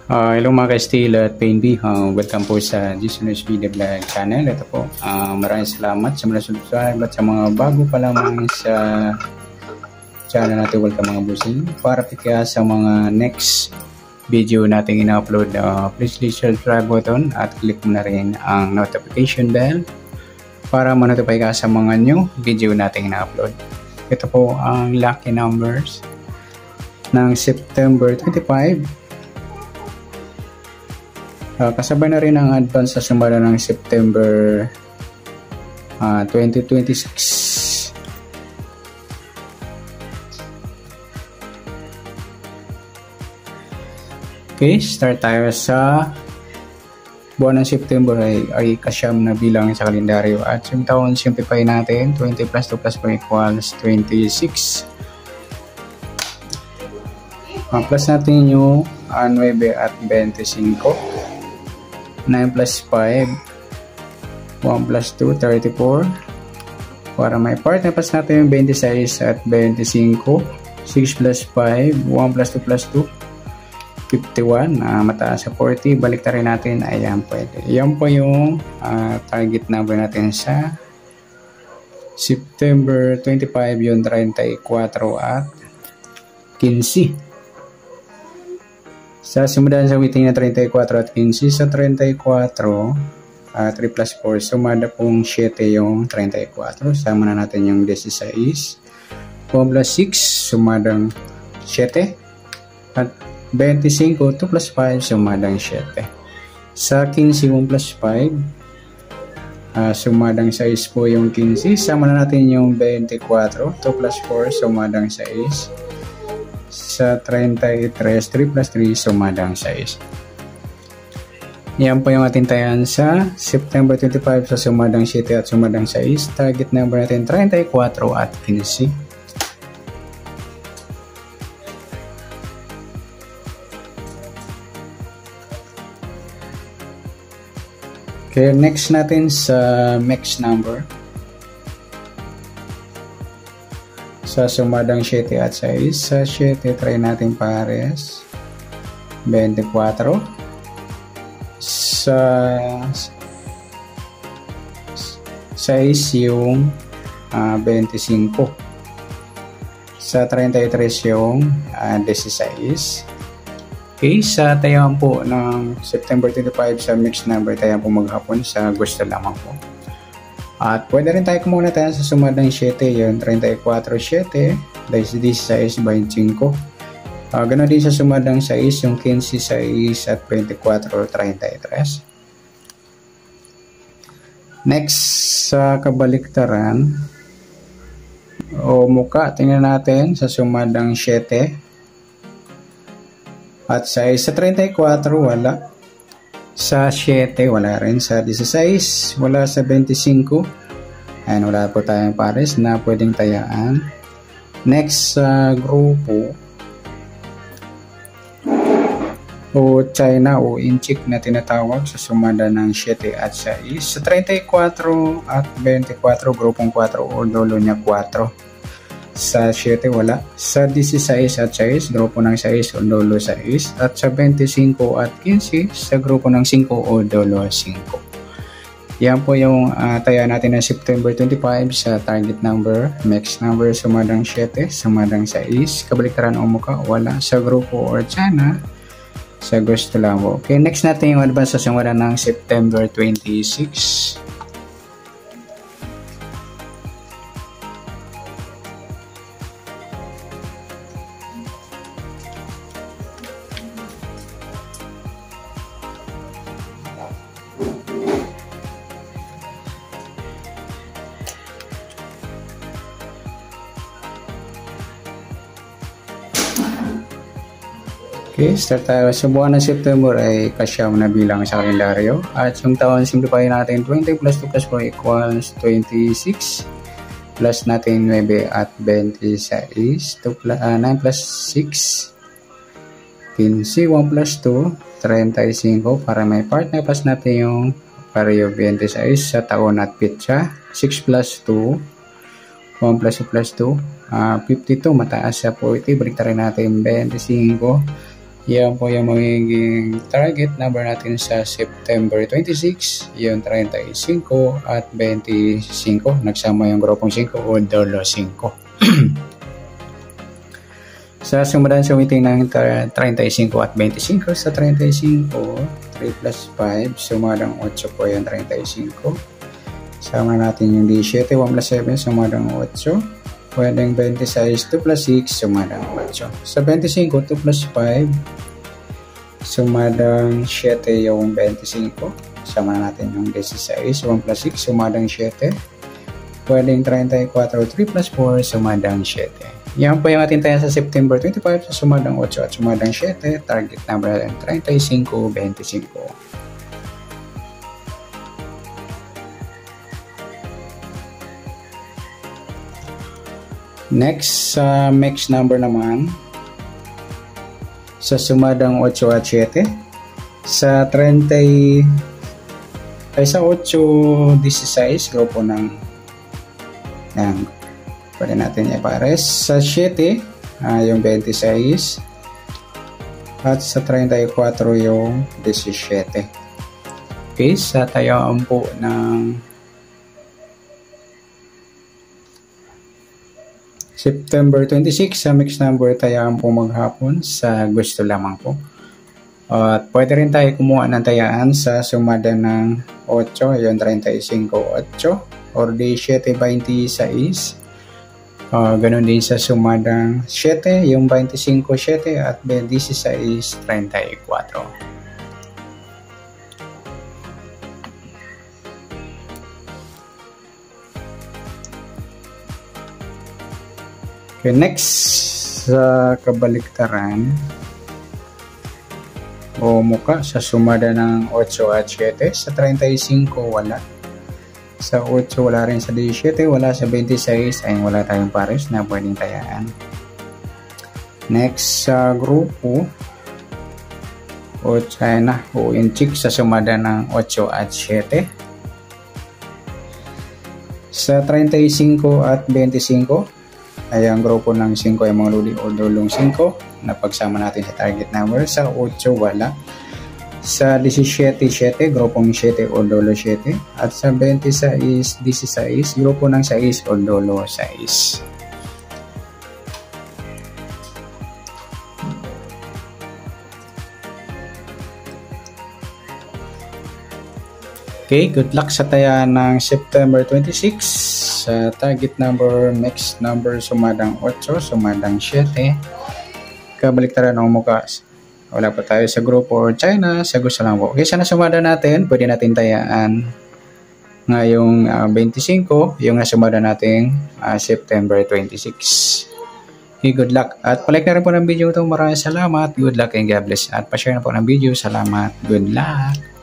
Hello mga ka-Steel at PNB. Welcome po sa Gisunos Video Vlog channel. Ito po, maraming salamat sa mga subscribe at sa mga bago pa lamang sa channel natin. Welcome mga busing. Para kaya sa mga next video natin ina-upload, please subscribe button at click mo na rin ang notification bell para ma-notify ka sa mga new video natin ina-upload. Ito po ang lucky numbers ng September 25. Kasabay na rin ang advance sa sumara ng September 2026. Okay, start tayo sa buwan ng September ay kasyam na bilang sa kalendaryo at yung taon simplify natin 20 plus 2 plus 4 equals 26. Plus natin yung 9 at 25. 9 plus 5, 1 plus 2, 34. Para may part, plus natin yung 26 at 25. 6 plus 5, 1 plus 2 plus 2, 51. Mataas sa 40. Balik rin natin. Ayan, pwede. Yan po yung target number natin sa September 25, yung 34 at 15. Sa simulan sa waiting na 34 at 15, sa 34, 3 plus 4, sumada pong 7 yung 34. Sama na natin yung 16. 1 plus 6, sumadang 7. At 25, 2 plus 5, sumadang 7. Sa 15, 1 plus 5, sumadang 6 po yung 15. Sama na natin yung 24, 2 plus 4, sumadang 6. Sa 33, 3 plus 3, sumadang 6. Yan po yung ating tayan sa September 25 sa sumadang 7 at sumadang 6. Target number natin 34 at 15. Okay, next natin sa max number. Sa sumadang 7 at 6. Sa 7, try natin pares. 24. Sa 6 yung 25. Sa 33 yung 16. Okay, sa tayaan po ng September 25 sa mixed number, tayaan po maghapon sa gusto lamang po. At pwede rin tayo kumuna tayo sa sumadang 7, yun 34, 7, 16, 25. Ganoon din sa sumadang 6, yung 15, 6 at 24, 33. Next, sa kabaliktaran o muka, tingnan natin sa sumadang 7 at 6. Sa 34, wala. Sa 7, wala rin. Sa 16, wala. Sa 25, ayan, wala po tayong pares na pwedeng tayaan. Next, sa grupo o China o inchik na tinatawag sa sumada ng 7 at 6. Sa 34 at 24, grupong 4 o dolo niya 4. Sa 7, wala. Sa 16 at 6, grupo ng 6 o dolo 6. At sa 25 at 15, sa grupo ng 5 o dolo 5. Yan po yung taya natin ng September 25 sa target number, max number, sumadang 7, sumadang 6. Kabaliktaran o muka, wala. Sa grupo or China, sa gusto lang po. Okay, next natin yung advance sa sumada ng September 26. Okay, start tayo. Sa buwan ng September ay kasyam na bilang sa kalendaryo. At yung taon, simplify natin 20 plus 2 plus 4 equals 26. Plus natin 9 at 26. 9 plus 6. 15. 1 plus 2. 35. Para may part na plus natin yung pareho 26 sa taon at pitsa. 6 plus 2. 1 plus 2 plus 2. 52. Mataas sa 40. Balik rin natin 25. Yan po yung magiging target number natin sa September 26, yung 35 at 25. Nagsama yung grupong 5 o dolo 5. Sa sumundan sa meeting ng 35 at 25, sa 35, 3 plus 5, sumadang 8 po yung 35. Sama natin yung D7, 1 plus 7, sumadang 8. Pwedeng 26, 2 plus 6, sumadang 8. Sa 25, 2 plus 5, sumadang 7 yung 25. Sama natin yung 16, 1 plus 6, sumadang 7. Pwedeng 34, 3 plus 4, sumadang 7. Yan po yung ating tayo sa September 25, sa sumadang 8 at sumadang 7. Target number 35, 25. Next, sa mix number naman, sa sumadang 8 at 7, sa 30, ay sa 8, 16, grupo ng pwede natin ipares. Sa 7, yung 26, at sa 34 yung 17. Okay, sa tayaan po ng September 26, sa mix number tayaan po maghapon sa gusto lamang po. At pwede rin tayo kumuha ng tayaan sa sumada ng 8, yung 35, 8, or di 7, 26. Ganun din sa sumadang 7, yung 25, 7 at 16, 34. Okay, next sa kabaliktaran o muka sa sumada ng 8 at 7, sa 35 wala. Sa 8 wala rin, sa 17 wala, sa 26 ay wala tayong pares na pwedeng tayaan. Next sa grupo o China o inchik sa sumada ng 8 at 7. Sa 35 at 25 ay ang grupo ng 5 ay mga luli o dulong 5 na pagsama natin sa target number. Sa 8 wala. Sa 17, 7, grupong 7 o dolo 7. At sa 26, 16, grupo ng 6 o dolo 6. Okay, good luck sa taya ng September 26. Sa target number, next number, sumadang 8, sumadang 7. Kabaliktaran ng mukas. Wala pa tayo sa grupo or China, sa gusto lang po. Okay, sana sumada natin, pwede natin tayaan ngayong 25, yung nasumada natin September 26. Okay, good luck. At palike na rin po ng video ito. Maraming salamat. Good luck and God bless. At pa-share na po ng video. Salamat. Good luck.